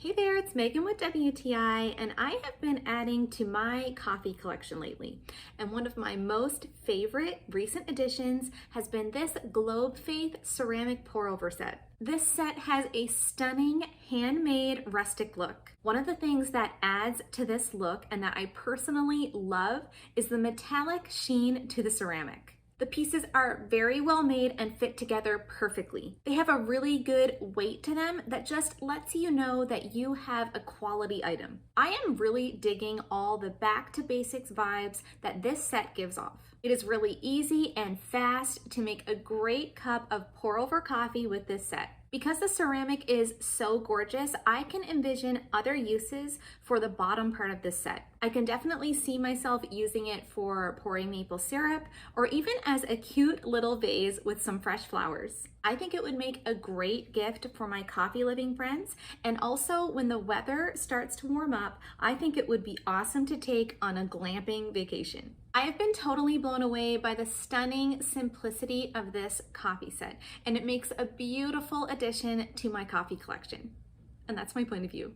Hey there, it's Megan with WTI, and I have been adding to my coffee collection lately. And one of my most favorite recent additions has been this Globe Faith ceramic pour over set. This set has a stunning handmade rustic look. One of the things that adds to this look and that I personally love is the metallic sheen to the ceramic. The pieces are very well made and fit together perfectly. They have a really good weight to them that just lets you know that you have a quality item. I am really digging all the back to basics vibes that this set gives off. It is really easy and fast to make a great cup of pour over coffee with this set. Because the ceramic is so gorgeous, I can envision other uses for the bottom part of this set. I can definitely see myself using it for pouring maple syrup or even as a cute little vase with some fresh flowers. I think it would make a great gift for my coffee loving friends, and also when the weather starts to warm up, I think it would be awesome to take on a glamping vacation. I have been totally blown away by the stunning simplicity of this coffee set, and it makes a beautiful addition to my coffee collection. And that's my point of view.